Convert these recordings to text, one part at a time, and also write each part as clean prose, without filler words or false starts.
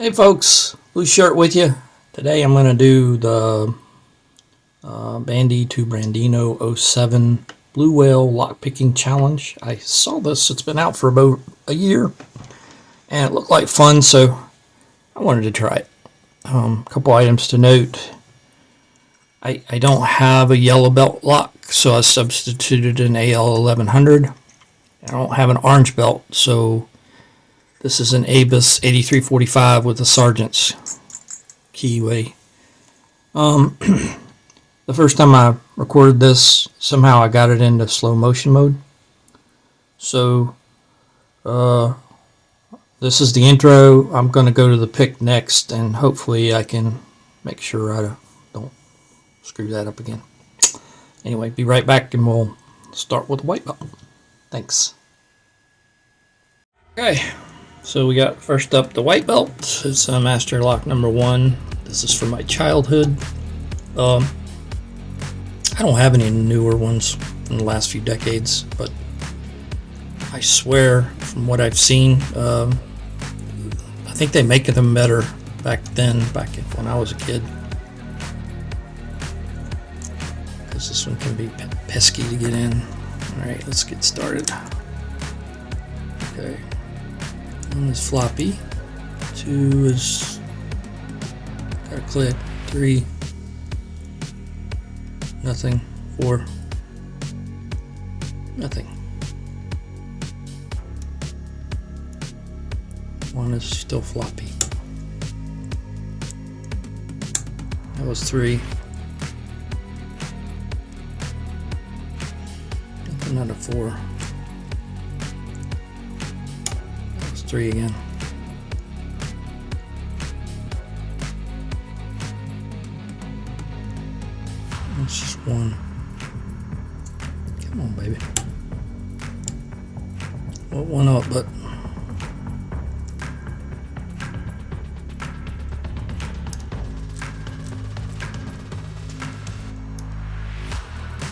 Hey folks, Blue Shirt with you. Today I'm going to do the Bandy to Brandino 07 Blue Whale Lockpicking Challenge. I saw this, it's been out for about a year, and it looked like fun, so I wanted to try it. A couple items to note. I don't have a yellow belt lock, so I substituted an AL 1100. I don't have an orange belt, so this is an Abus 8345 with a Sergeant's keyway. The first time I recorded this, somehow I got it into slow motion mode. So, this is the intro. I'm going to go to the pick next, and hopefully I can make sure I don't screw that up again. Anyway, be right back, and we'll start with the white belt. Thanks. Okay. So we got first up the white belt. It's Master Lock number 1. This is from my childhood. I don't have any newer ones in the last few decades, but I swear from what I've seen, I think they make them better back then, back when I was a kid. Because this one can be pesky to get in. Alright, let's get started. Okay. 1 is floppy, 2 is got a click, 3 nothing, 4 nothing, 1 is still floppy. That was 3. Another 4. 3 again. It's just 1. Come on, baby. Well, 1 up, but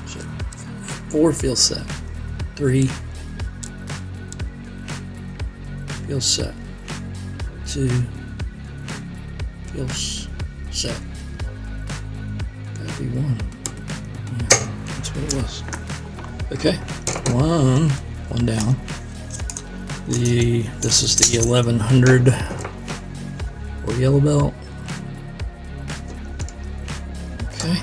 so 4 feels set. 3 feels set. 2 feels set. Gotta be 1. Yeah, that's what it was. Okay, 1 down. This is the 1100 or yellow belt. Okay.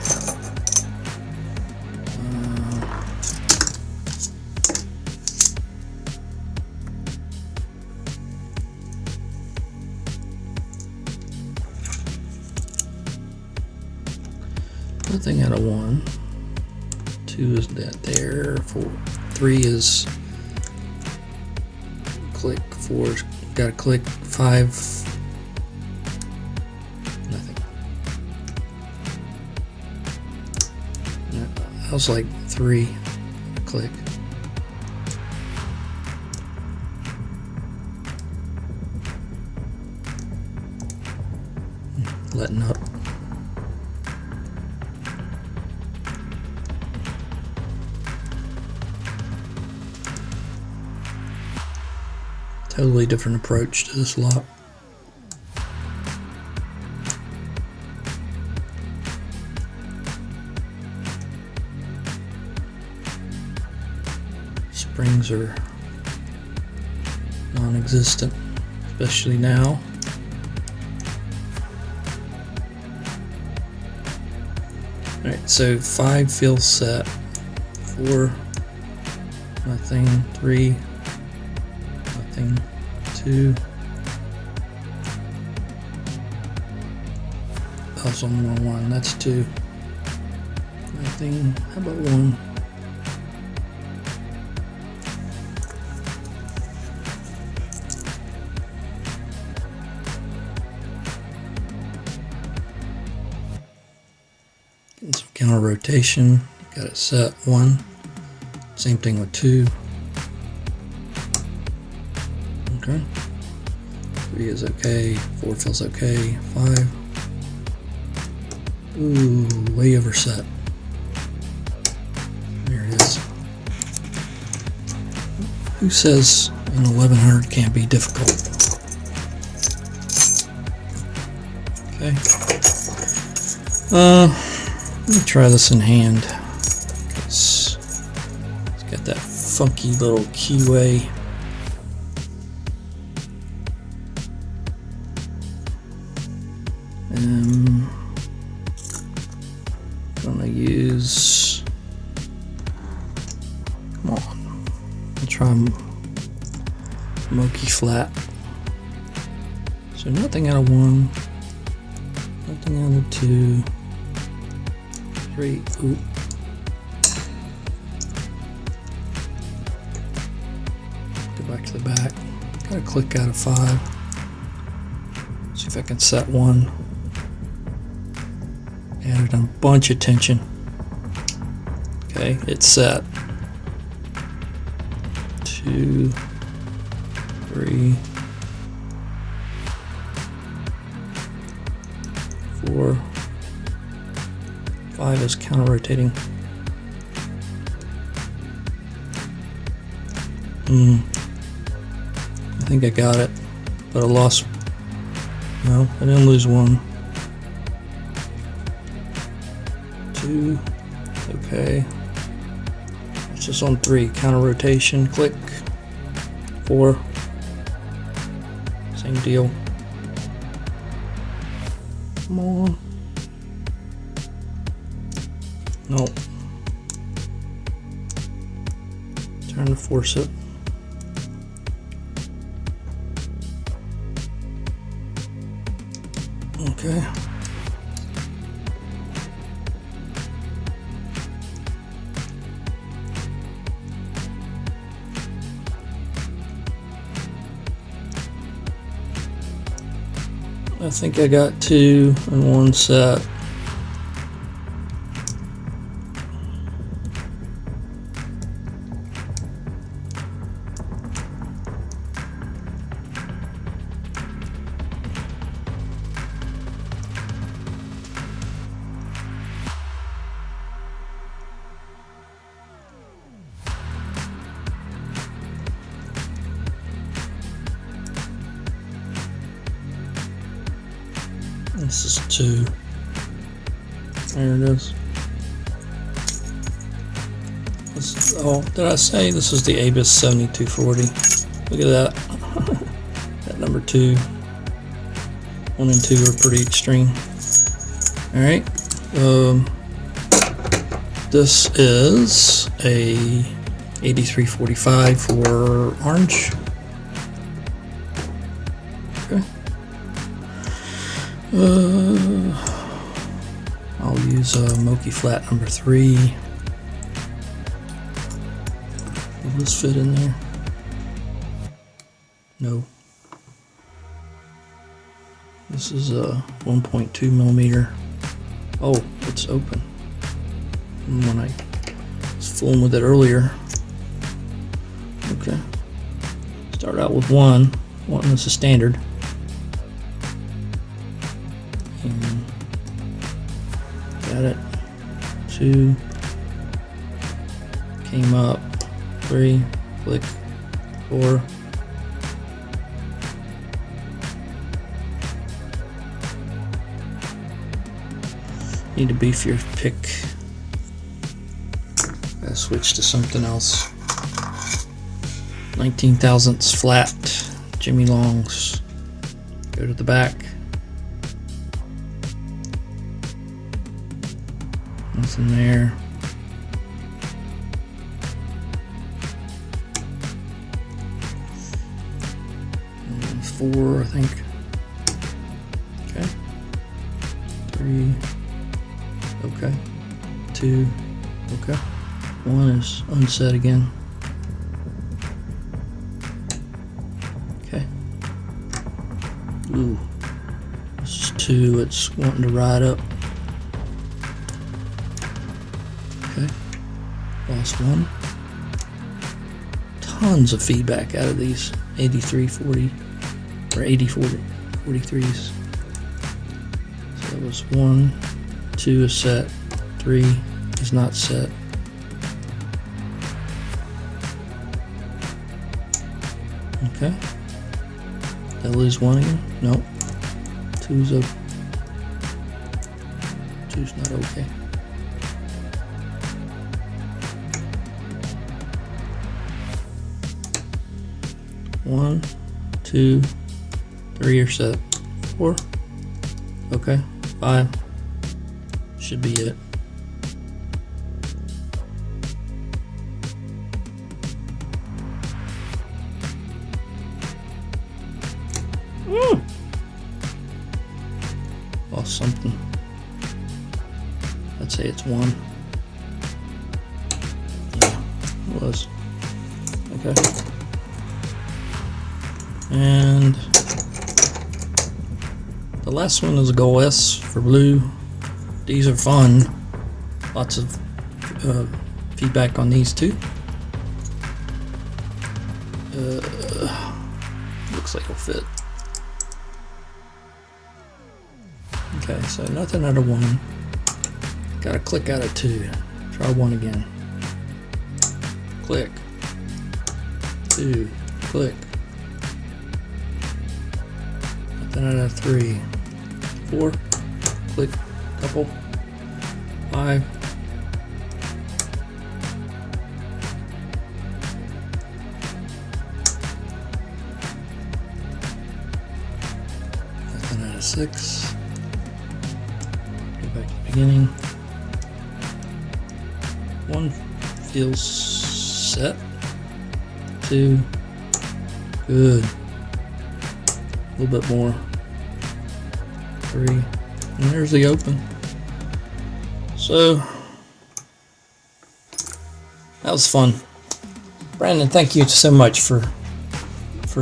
Nothing out of 1. 2 is that there. 3 is click. 4 got a click. 5 nothing. That was like 3 click. Letting up. Totally different approach to this lock. Springs are non-existent, especially now. Alright, so 5 feels set. 4 nothing. 3 nothing. 2 puzzle number 1. That's 2. Nothing. How about 1? Getting some counter rotation. Got it set. 1. Same thing with 2. Okay. 3 is okay. 4 feels okay. 5. Ooh, way overset. There it is. Who says an 1100 can't be difficult? Okay. Let me try this in hand. It's got that funky little keyway. Gonna use. Come on. I'll try Moki flat. So nothing out of 1, nothing out of 2, 3. Oop. Go back to the back. Got a click out of 5. See if I can set 1. Added a bunch of tension. Okay, it's set. 2, 3, 4, 5 is counter rotating. I think I got it, but I lost. No, I didn't lose 1. 2, okay. It's just on 3, counter rotation, click. 4, same deal. Come on. Nope. Trying to force it. Okay. I think I got 2 in 1 set. This is 2. There it is. Oh, did I say this is the Abus 7240? Look at that. That number 2. 1 and 2 are pretty extreme. Alright. This is a 8345 for orange. Okay. I'll use a Moki flat number 3. Will this fit in there? No. This is a 1.2 millimeter. Oh, it's open. When I was fooling with it earlier. Okay. Start out with 1. 1 is a standard. And got it. 2. Came up. 3. Click. 4. Need to beef your pick. Gotta switch to something else. 19 thousandths flat. Jimmy Longs. Go to the back. Nothing there. And 4, I think. Okay. 3. Okay. 2. Okay. 1 is unset again. Okay. Ooh. This is 2. It's wanting to ride up. Okay. Lost 1. Tons of feedback out of these 8340 or 8043s. So that was 1. 2 is set. 3 is not set. Okay. Did I lose 1 again? Nope. 2's up. Two's not okay. One, two, three are set. Four. Okay. Five. Should be it. Lost something. Let's say it's one. Yeah, it was. Okay. And the last one is a goal S for blue. These are fun. Lots of feedback on these too. Looks like it'll fit. Okay, so nothing out of one. Got to click out of two. Try one again. Click. Two. Click. Nothing out of three. Four. Click. Couple. Five. Nothing out of six. Go back to the beginning. One feels set. Two. Good. A little bit more. Three. And there's the open. So that was fun. Brandon, thank you so much for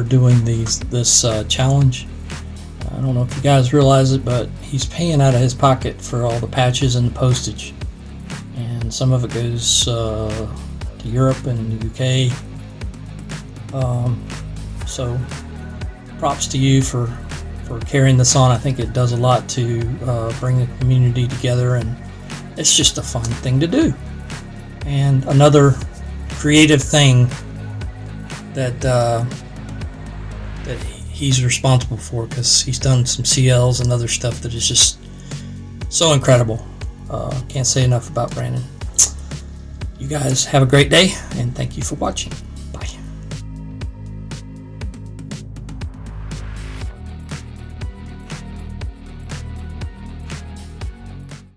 doing this challenge. I don't know if you guys realize it, but he's paying out of his pocket for all the patches and the postage, and some of it goes to Europe and the UK. So props to you for carrying this on. I think it does a lot to bring the community together, and it's just a fun thing to do. And another creative thing that that he's responsible for, because he's done some CLs and other stuff that is just so incredible. Can't say enough about Brandon. You guys have a great day, and thank you for watching. Bye.